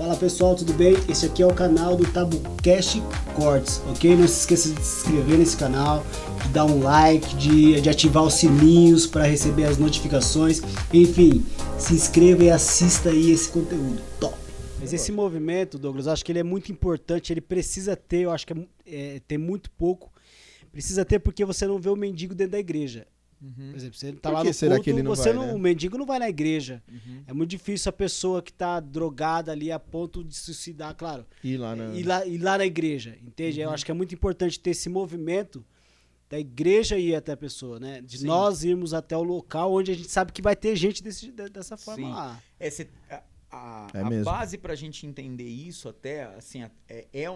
Fala pessoal, tudo bem? Esse aqui é o canal do TabuCast Cortes, ok? Não se esqueça de se inscrever nesse canal, de dar um like, de ativar os sininhos para receber as notificações. Enfim, se inscreva e assista aí esse conteúdo top. Mas esse movimento, Douglas, eu acho que ele é muito importante, ele precisa ter, eu acho que tem muito pouco, precisa ter porque você não vê o mendigo dentro da igreja. Por exemplo, você tá lá no culto, o mendigo não vai na igreja. É muito difícil a pessoa que tá drogada ali a ponto de suicidar, claro. Ir lá na igreja, entende? Eu acho que é muito importante ter esse movimento da igreja ir até a pessoa, né? De nós irmos até o local onde a gente sabe que vai ter gente dessa forma lá. A base pra gente entender isso até, assim,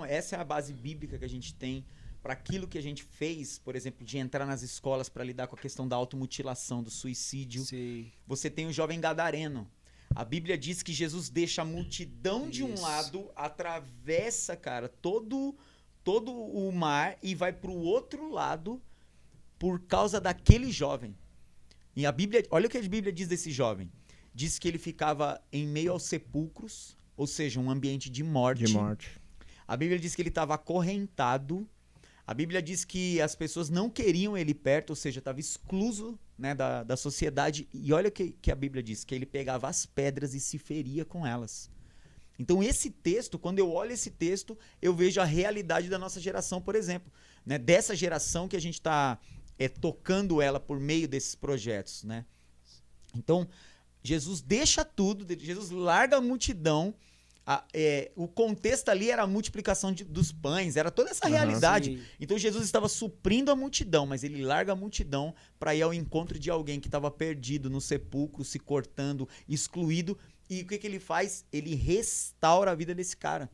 essa é a base bíblica que a gente tem para aquilo que a gente fez, por exemplo, de entrar nas escolas para lidar com a questão da automutilação, do suicídio. Sim. Você tem o jovem gadareno. A Bíblia diz que Jesus deixa a multidão de um lado, atravessa, cara, todo o mar e vai para o outro lado por causa daquele jovem. E a Bíblia, olha o que a Bíblia diz desse jovem. Diz que ele ficava em meio aos sepulcros, ou seja, um ambiente de morte. A Bíblia diz que ele estava acorrentado. A Bíblia diz que as pessoas não queriam ele perto, ou seja, estava excluso, né, da sociedade. E olha o que a Bíblia diz, que ele pegava as pedras e se feria com elas. Então esse texto, quando eu olho esse texto, eu vejo a realidade da nossa geração, por exemplo. Né, dessa geração que a gente está tocando ela por meio desses projetos. Né? Então, Jesus deixa tudo, Jesus larga a multidão. O contexto ali era a multiplicação dos pães, era toda essa realidade. Então Jesus estava suprindo a multidão, mas ele larga a multidão para ir ao encontro de alguém que estava perdido no sepulcro, se cortando, excluído. E o que ele faz? Ele restaura a vida desse cara.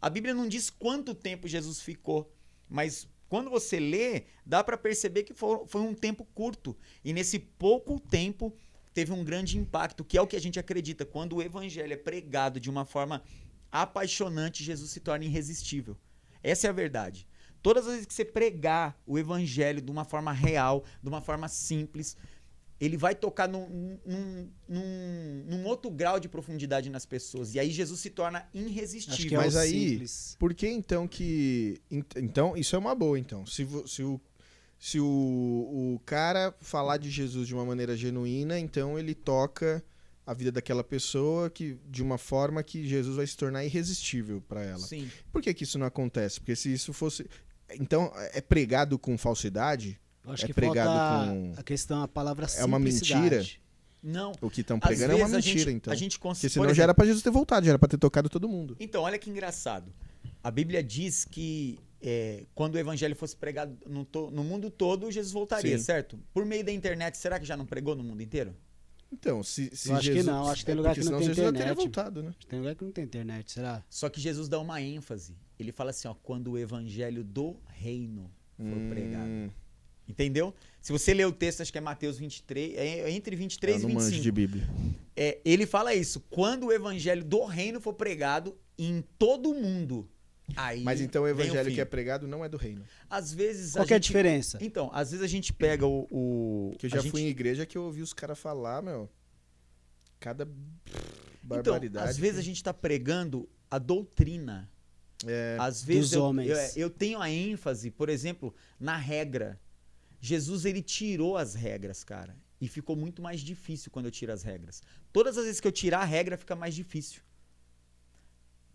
A Bíblia não diz quanto tempo Jesus ficou, mas quando você lê, dá para perceber que foi um tempo curto. E nesse pouco tempo teve um grande impacto, que é o que a gente acredita. Quando o evangelho é pregado de uma forma apaixonante, Jesus se torna irresistível. Essa é a verdade. Todas as vezes que você pregar o evangelho de uma forma real, de uma forma simples, ele vai tocar num outro grau de profundidade nas pessoas. E aí Jesus se torna irresistível. Acho que mas aí, simples. Por que então que... Então, isso é uma boa, então. Se o cara falar de Jesus de uma maneira genuína, então ele toca a vida daquela pessoa de uma forma que Jesus vai se tornar irresistível para ela. Sim. Por que isso não acontece? Porque se isso fosse... Então, é pregado com falsidade? Eu acho que pregado falta a palavra simplicidade. É uma mentira? Não. O que estão pregando é uma mentira, então. Porque senão já era para Jesus ter voltado, já era para ter tocado todo mundo. Então, olha que engraçado. A Bíblia diz que quando o evangelho fosse pregado no mundo todo, Jesus voltaria, certo? Por meio da internet, será que já não pregou no mundo inteiro? Então, se eu acho Jesus... que não, acho que tem lugar que não tem Jesus internet. Já teria voltado, né? Tem lugar que não tem internet, será? Só que Jesus dá uma ênfase. Ele fala assim, ó, quando o evangelho do reino for pregado. Entendeu? Se você ler o texto, acho que é Mateus 23, entre 23 e 25. Manjo de Bíblia. Ele fala isso, quando o evangelho do reino for pregado em todo o mundo. Aí mas então o evangelho que é pregado não é do reino. Às vezes Qual que é a diferença? Então, às vezes a gente pega Que eu já fui em igreja que eu ouvi os caras falar, cada barbaridade. Então, às vezes a gente tá pregando a doutrina. Às vezes dos homens. Eu tenho a ênfase, por exemplo, na regra. Jesus, ele tirou as regras, cara. E ficou muito mais difícil quando eu tiro as regras. Todas as vezes que eu tirar a regra, fica mais difícil.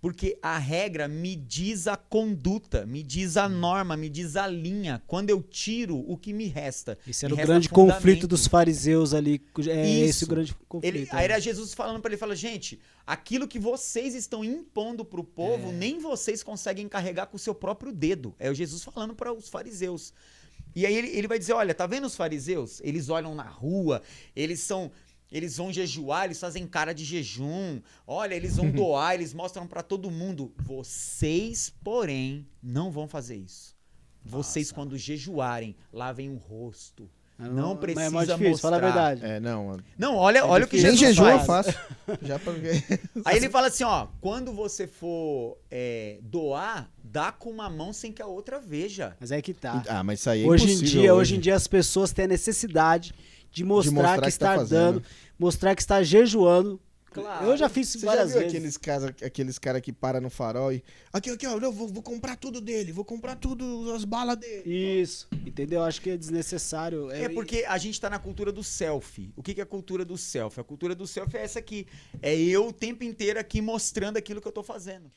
Porque a regra me diz a conduta, me diz a norma, me diz a linha. Quando eu tiro, o que me resta? Esse era o grande conflito dos fariseus ali. Esse o grande conflito. Aí era Jesus falando para ele, fala, gente, aquilo que vocês estão impondo para o povo, nem vocês conseguem carregar com o seu próprio dedo. É o Jesus falando para os fariseus. E aí ele vai dizer, olha, tá vendo os fariseus? Eles olham na rua, eles vão jejuar, eles fazem cara de jejum. Olha, eles vão doar, eles mostram para todo mundo. Vocês, porém, não vão fazer isso. Vocês, quando jejuarem, lavem o rosto. Não precisa mostrar. Fala a verdade. Não, olha o que Jesus nem jejum faz. eu faço. Já Aí ele fala assim, ó, quando você for doar, dá com uma mão sem que a outra veja. Mas é que tá. Mas isso aí é hoje em dia as pessoas têm a necessidade de mostrar que está dando, mostrar que está jejuando, Claro. Eu já fiz isso Você várias já viu vezes. aqueles cara que para no farol e... Aqui, ó, eu vou comprar tudo dele, vou comprar tudo, as balas dele. Isso, entendeu? Acho que é desnecessário. É porque a gente tá na cultura do selfie. O que é a cultura do selfie? A cultura do selfie é essa aqui. É eu o tempo inteiro aqui mostrando aquilo que eu tô fazendo.